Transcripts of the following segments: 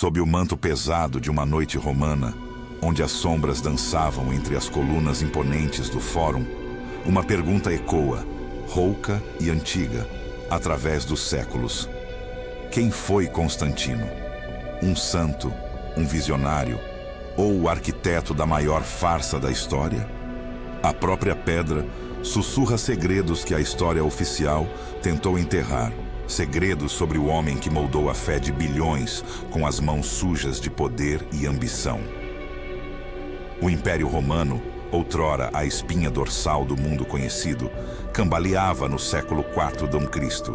Sob o manto pesado de uma noite romana, onde as sombras dançavam entre as colunas imponentes do fórum, uma pergunta ecoa, rouca e antiga, através dos séculos. Quem foi Constantino? Um santo, um visionário, ou o arquiteto da maior farsa da história? A própria pedra sussurra segredos que a história oficial tentou enterrar. Segredos sobre o homem que moldou a fé de bilhões com as mãos sujas de poder e ambição. O Império Romano, outrora a espinha dorsal do mundo conhecido, cambaleava no século IV d.C.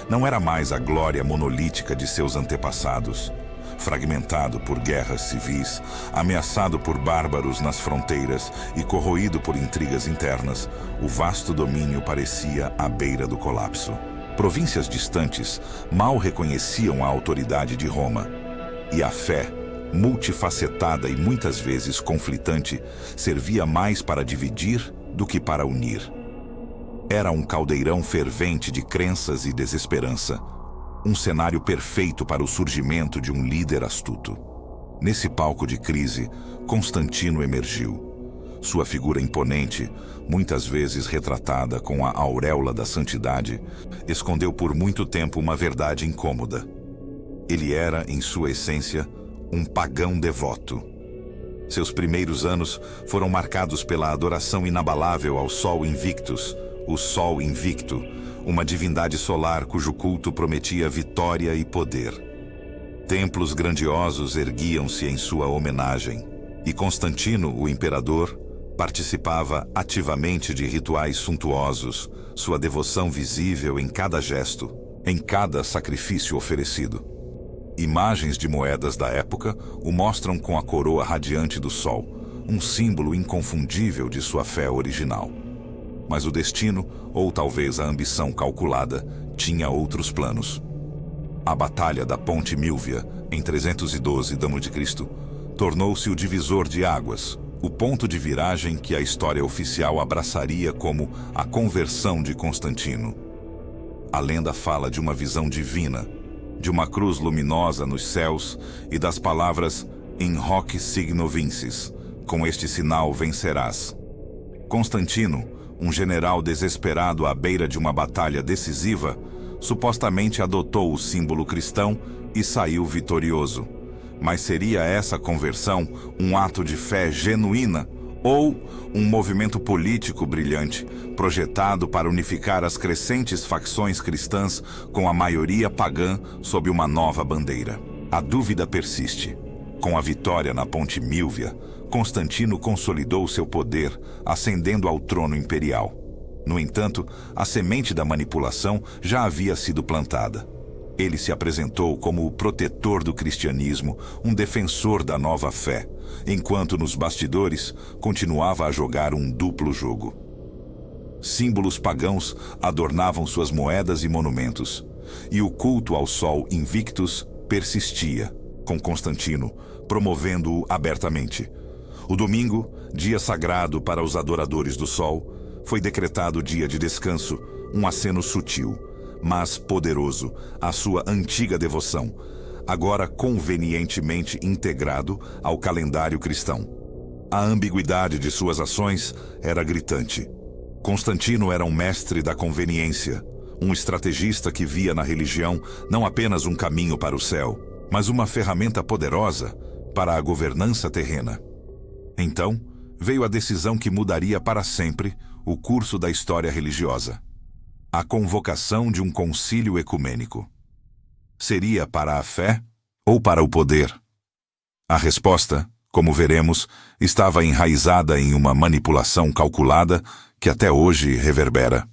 Não era mais a glória monolítica de seus antepassados. Fragmentado por guerras civis, ameaçado por bárbaros nas fronteiras e corroído por intrigas internas, o vasto domínio parecia à beira do colapso. Províncias distantes mal reconheciam a autoridade de Roma, e a fé, multifacetada e muitas vezes conflitante, servia mais para dividir do que para unir. Era um caldeirão fervente de crenças e desesperança, um cenário perfeito para o surgimento de um líder astuto. Nesse palco de crise, Constantino emergiu. Sua figura imponente, muitas vezes retratada com a auréola da santidade, escondeu por muito tempo uma verdade incômoda. Ele era, em sua essência, um pagão devoto. Seus primeiros anos foram marcados pela adoração inabalável ao Sol Invictus, o Sol Invicto, uma divindade solar cujo culto prometia vitória e poder. Templos grandiosos erguiam-se em sua homenagem, e Constantino, o imperador, participava ativamente de rituais suntuosos, sua devoção visível em cada gesto, em cada sacrifício oferecido. Imagens de moedas da época o mostram com a coroa radiante do sol, um símbolo inconfundível de sua fé original. Mas o destino, ou talvez a ambição calculada, tinha outros planos. A Batalha da Ponte Milvia, em 312 d.C., tornou-se o divisor de águas, o ponto de viragem que a história oficial abraçaria como a conversão de Constantino. A lenda fala de uma visão divina, de uma cruz luminosa nos céus e das palavras "In hoc signo vinces", com este sinal vencerás. Constantino, um general desesperado à beira de uma batalha decisiva, supostamente adotou o símbolo cristão e saiu vitorioso. Mas seria essa conversão um ato de fé genuína ou um movimento político brilhante, projetado para unificar as crescentes facções cristãs com a maioria pagã sob uma nova bandeira? A dúvida persiste. Com a vitória na Ponte Milvia, Constantino consolidou seu poder, ascendendo ao trono imperial. No entanto, a semente da manipulação já havia sido plantada. Ele se apresentou como o protetor do cristianismo, um defensor da nova fé, enquanto nos bastidores continuava a jogar um duplo jogo. Símbolos pagãos adornavam suas moedas e monumentos, e o culto ao Sol Invictus persistia, com Constantino, promovendo-o abertamente. O domingo, dia sagrado para os adoradores do Sol, foi decretado dia de descanso, um aceno sutil, mas poderoso, à sua antiga devoção, agora convenientemente integrado ao calendário cristão. A ambiguidade de suas ações era gritante. Constantino era um mestre da conveniência, um estrategista que via na religião não apenas um caminho para o céu, mas uma ferramenta poderosa para a governança terrena. Então, veio a decisão que mudaria para sempre o curso da história religiosa. A convocação de um concílio ecumênico. Seria para a fé ou para o poder? A resposta, como veremos, estava enraizada em uma manipulação calculada que até hoje reverbera.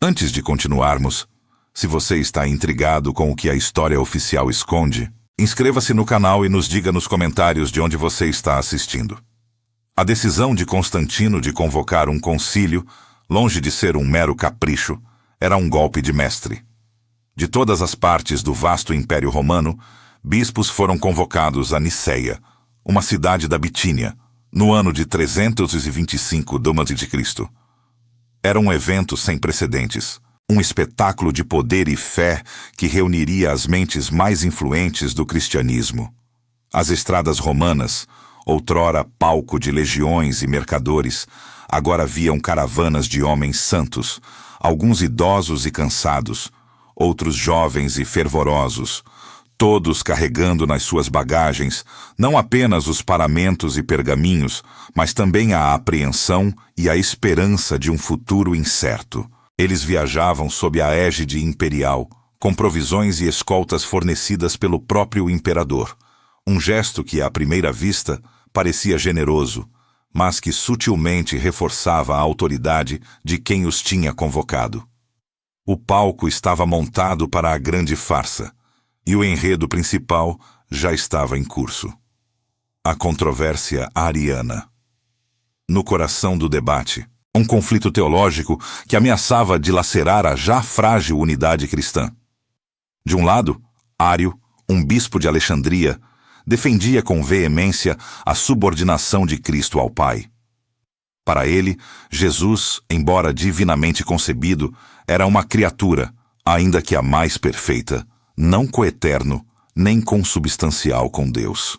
Antes de continuarmos, se você está intrigado com o que a história oficial esconde, inscreva-se no canal e nos diga nos comentários de onde você está assistindo. A decisão de Constantino de convocar um concílio, longe de ser um mero capricho, era um golpe de mestre. De todas as partes do vasto Império Romano, bispos foram convocados a Niceia, uma cidade da Bitínia, no ano de 325 d.C. Era um evento sem precedentes, Um espetáculo de poder e fé que reuniria as mentes mais influentes do cristianismo. As estradas romanas, outrora palco de legiões e mercadores, agora viam caravanas de homens santos, alguns idosos e cansados, outros jovens e fervorosos, todos carregando nas suas bagagens não apenas os paramentos e pergaminhos, mas também a apreensão e a esperança de um futuro incerto. Eles viajavam sob a égide imperial, com provisões e escoltas fornecidas pelo próprio imperador. Um gesto que, à primeira vista, parecia generoso, mas que sutilmente reforçava a autoridade de quem os tinha convocado. O palco estava montado para a grande farsa, e o enredo principal já estava em curso. A controvérsia ariana. No coração do debate, um conflito teológico que ameaçava dilacerar a já frágil unidade cristã. De um lado, Ário, um bispo de Alexandria, defendia com veemência a subordinação de Cristo ao Pai. Para ele, Jesus, embora divinamente concebido, era uma criatura, ainda que a mais perfeita, não coeterno, nem consubstancial com Deus.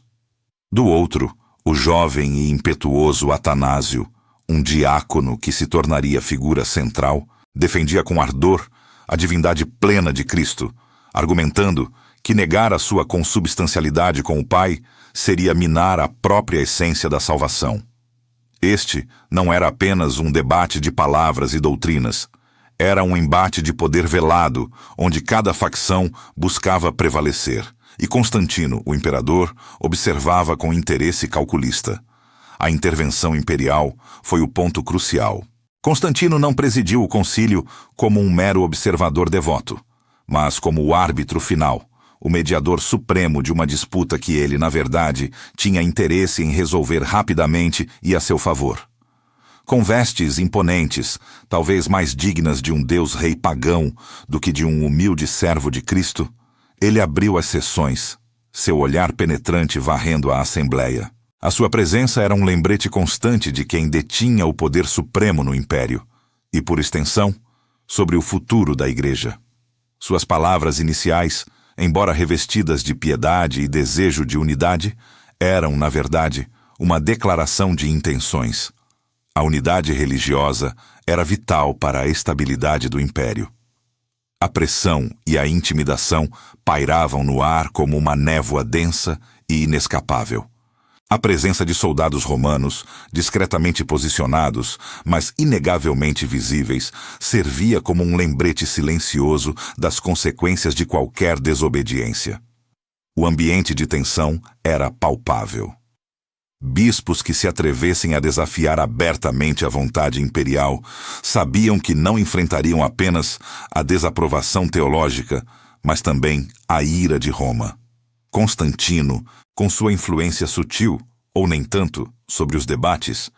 Do outro, o jovem e impetuoso Atanásio, um diácono que se tornaria figura central, defendia com ardor a divindade plena de Cristo, argumentando que negar a sua consubstancialidade com o Pai seria minar a própria essência da salvação. Este não era apenas um debate de palavras e doutrinas, era um embate de poder velado, onde cada facção buscava prevalecer, e Constantino, o imperador, observava com interesse calculista. A intervenção imperial foi o ponto crucial. Constantino não presidiu o concílio como um mero observador devoto, mas como o árbitro final, o mediador supremo de uma disputa que ele, na verdade, tinha interesse em resolver rapidamente e a seu favor. Com vestes imponentes, talvez mais dignas de um deus-rei pagão do que de um humilde servo de Cristo, ele abriu as sessões, seu olhar penetrante varrendo a assembleia. A sua presença era um lembrete constante de quem detinha o poder supremo no império, e, por extensão, sobre o futuro da Igreja. Suas palavras iniciais, embora revestidas de piedade e desejo de unidade, eram, na verdade, uma declaração de intenções. A unidade religiosa era vital para a estabilidade do império. A pressão e a intimidação pairavam no ar como uma névoa densa e inescapável. A presença de soldados romanos, discretamente posicionados, mas inegavelmente visíveis, servia como um lembrete silencioso das consequências de qualquer desobediência. O ambiente de tensão era palpável. Bispos que se atrevessem a desafiar abertamente a vontade imperial sabiam que não enfrentariam apenas a desaprovação teológica, mas também a ira de Roma. Constantino, com sua influência sutil, ou nem tanto, sobre os debates,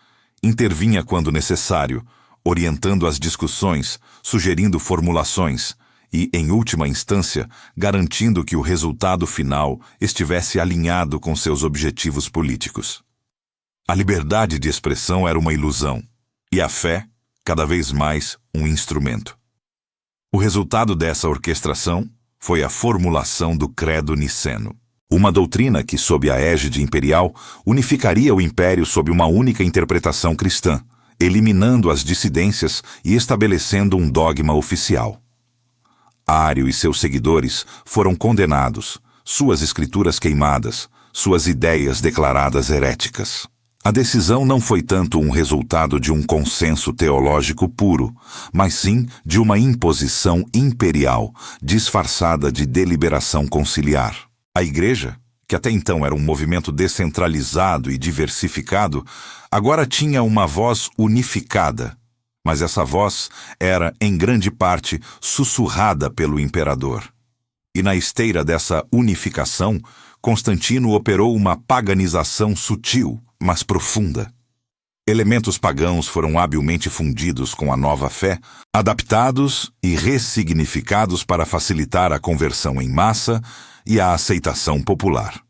intervinha quando necessário, orientando as discussões, sugerindo formulações e, em última instância, garantindo que o resultado final estivesse alinhado com seus objetivos políticos. A liberdade de expressão era uma ilusão, e a fé, cada vez mais, um instrumento. O resultado dessa orquestração foi a formulação do Credo Niceno, uma doutrina que, sob a égide imperial, unificaria o império sob uma única interpretação cristã, eliminando as dissidências e estabelecendo um dogma oficial. Ário e seus seguidores foram condenados, suas escrituras queimadas, suas ideias declaradas heréticas. A decisão não foi tanto um resultado de um consenso teológico puro, mas sim de uma imposição imperial, disfarçada de deliberação conciliar. A Igreja, que até então era um movimento descentralizado e diversificado, agora tinha uma voz unificada, mas essa voz era, em grande parte, sussurrada pelo imperador. E na esteira dessa unificação, Constantino operou uma paganização sutil, mas profunda. Elementos pagãos foram habilmente fundidos com a nova fé, adaptados e ressignificados para facilitar a conversão em massa e a aceitação popular.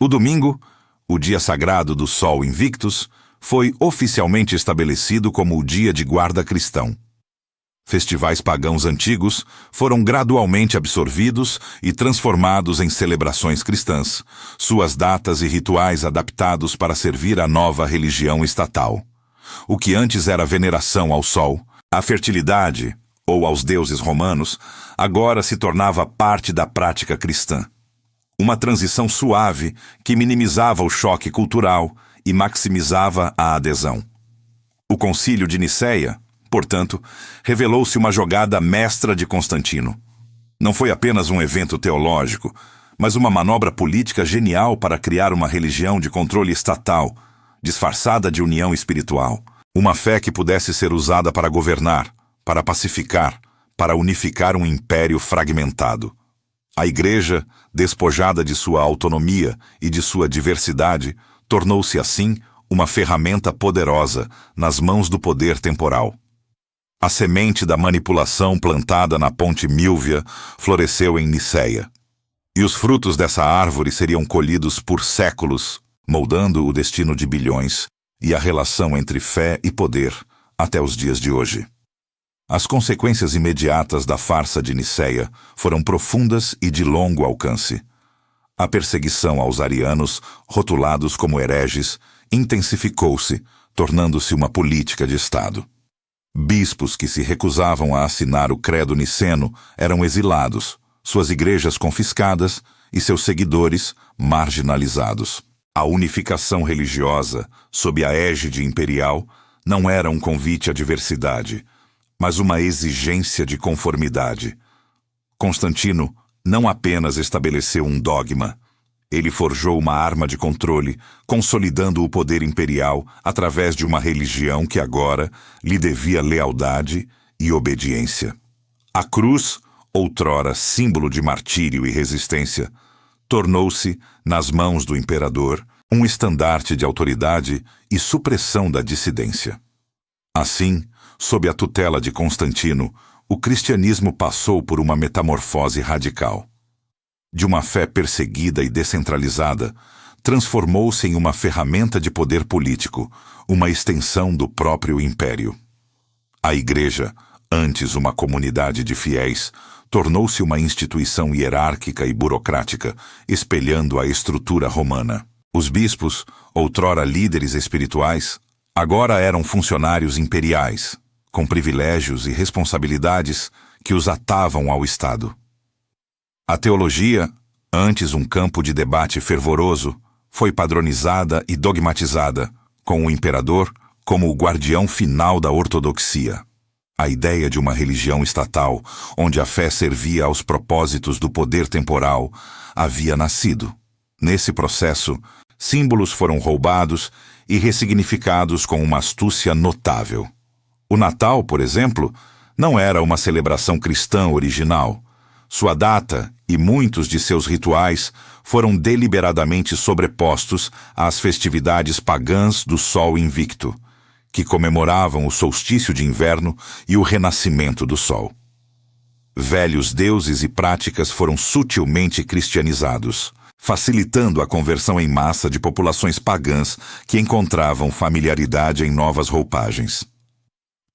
O domingo, o dia sagrado do Sol Invictus, foi oficialmente estabelecido como o dia de guarda cristão. Festivais pagãos antigos foram gradualmente absorvidos e transformados em celebrações cristãs, suas datas e rituais adaptados para servir à nova religião estatal. O que antes era veneração ao sol, à fertilidade ou aos deuses romanos, agora se tornava parte da prática cristã. Uma transição suave que minimizava o choque cultural e maximizava a adesão. O Concílio de Nicéia, portanto, revelou-se uma jogada mestra de Constantino. Não foi apenas um evento teológico, mas uma manobra política genial para criar uma religião de controle estatal, disfarçada de união espiritual. Uma fé que pudesse ser usada para governar, para pacificar, para unificar um império fragmentado. A Igreja, despojada de sua autonomia e de sua diversidade, tornou-se assim uma ferramenta poderosa nas mãos do poder temporal. A semente da manipulação plantada na Ponte Milvia floresceu em Nicéia. E os frutos dessa árvore seriam colhidos por séculos, moldando o destino de bilhões e a relação entre fé e poder até os dias de hoje. As consequências imediatas da farsa de Nicéia foram profundas e de longo alcance. A perseguição aos arianos, rotulados como hereges, intensificou-se, tornando-se uma política de Estado. Bispos que se recusavam a assinar o credo niceno eram exilados, suas igrejas confiscadas e seus seguidores marginalizados. A unificação religiosa, sob a égide imperial, não era um convite à diversidade, mas uma exigência de conformidade. Constantino não apenas estabeleceu um dogma, ele forjou uma arma de controle, consolidando o poder imperial através de uma religião que agora lhe devia lealdade e obediência. A cruz, outrora símbolo de martírio e resistência, tornou-se, nas mãos do imperador, um estandarte de autoridade e supressão da dissidência. Assim, sob a tutela de Constantino, o cristianismo passou por uma metamorfose radical. De uma fé perseguida e descentralizada, transformou-se em uma ferramenta de poder político, uma extensão do próprio império. A Igreja, antes uma comunidade de fiéis, tornou-se uma instituição hierárquica e burocrática, espelhando a estrutura romana. Os bispos, outrora líderes espirituais, agora eram funcionários imperiais, com privilégios e responsabilidades que os atavam ao Estado. A teologia, antes um campo de debate fervoroso, foi padronizada e dogmatizada, com o imperador como o guardião final da ortodoxia. A ideia de uma religião estatal, onde a fé servia aos propósitos do poder temporal, havia nascido. Nesse processo, símbolos foram roubados e ressignificados com uma astúcia notável. O Natal, por exemplo, não era uma celebração cristã original. Sua data e muitos de seus rituais foram deliberadamente sobrepostos às festividades pagãs do Sol Invicto, que comemoravam o solstício de inverno e o renascimento do Sol. Velhos deuses e práticas foram sutilmente cristianizados, facilitando a conversão em massa de populações pagãs que encontravam familiaridade em novas roupagens.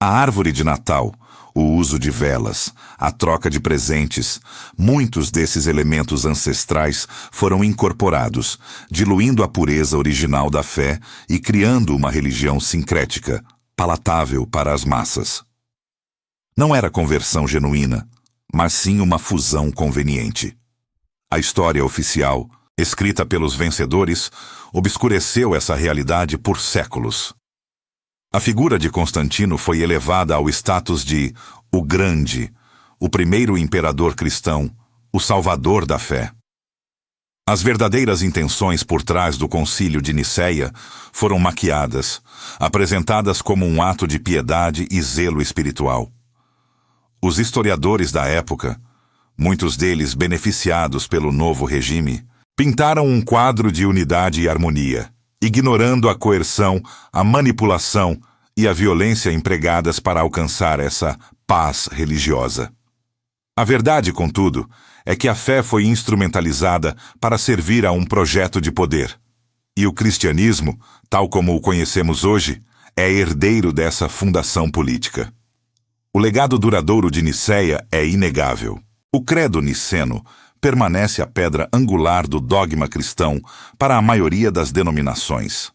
A árvore de Natal, o uso de velas, a troca de presentes, muitos desses elementos ancestrais foram incorporados, diluindo a pureza original da fé e criando uma religião sincrética, palatável para as massas. Não era conversão genuína, mas sim uma fusão conveniente. A história oficial, escrita pelos vencedores, obscureceu essa realidade por séculos. A figura de Constantino foi elevada ao status de o Grande, o primeiro imperador cristão, o salvador da fé. As verdadeiras intenções por trás do Concílio de Nicéia foram maquiadas, apresentadas como um ato de piedade e zelo espiritual. Os historiadores da época, muitos deles beneficiados pelo novo regime, pintaram um quadro de unidade e harmonia, ignorando a coerção, a manipulação e a violência empregadas para alcançar essa paz religiosa. A verdade, contudo, é que a fé foi instrumentalizada para servir a um projeto de poder. E o cristianismo, tal como o conhecemos hoje, é herdeiro dessa fundação política. O legado duradouro de Nicéia é inegável. O credo niceno permanece a pedra angular do dogma cristão para a maioria das denominações.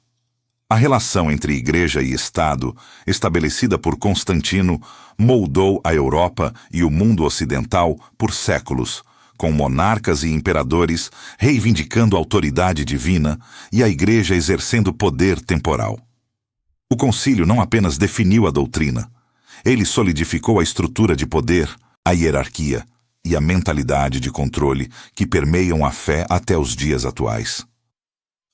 A relação entre Igreja e Estado, estabelecida por Constantino, moldou a Europa e o mundo ocidental por séculos, com monarcas e imperadores reivindicando autoridade divina e a Igreja exercendo poder temporal. O concílio não apenas definiu a doutrina, ele solidificou a estrutura de poder, a hierarquia e a mentalidade de controle que permeiam a fé até os dias atuais.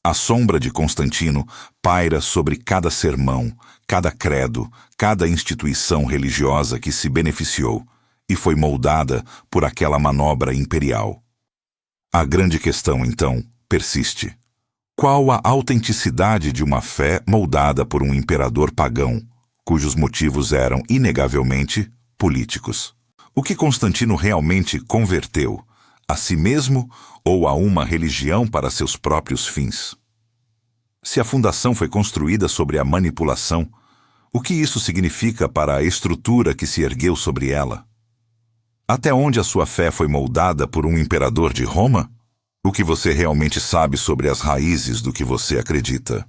A sombra de Constantino paira sobre cada sermão, cada credo, cada instituição religiosa que se beneficiou e foi moldada por aquela manobra imperial. A grande questão, então, persiste. Qual a autenticidade de uma fé moldada por um imperador pagão, cujos motivos eram, inegavelmente, políticos? O que Constantino realmente converteu, a si mesmo ou a uma religião para seus próprios fins? Se a fundação foi construída sobre a manipulação, o que isso significa para a estrutura que se ergueu sobre ela? Até onde a sua fé foi moldada por um imperador de Roma? O que você realmente sabe sobre as raízes do que você acredita?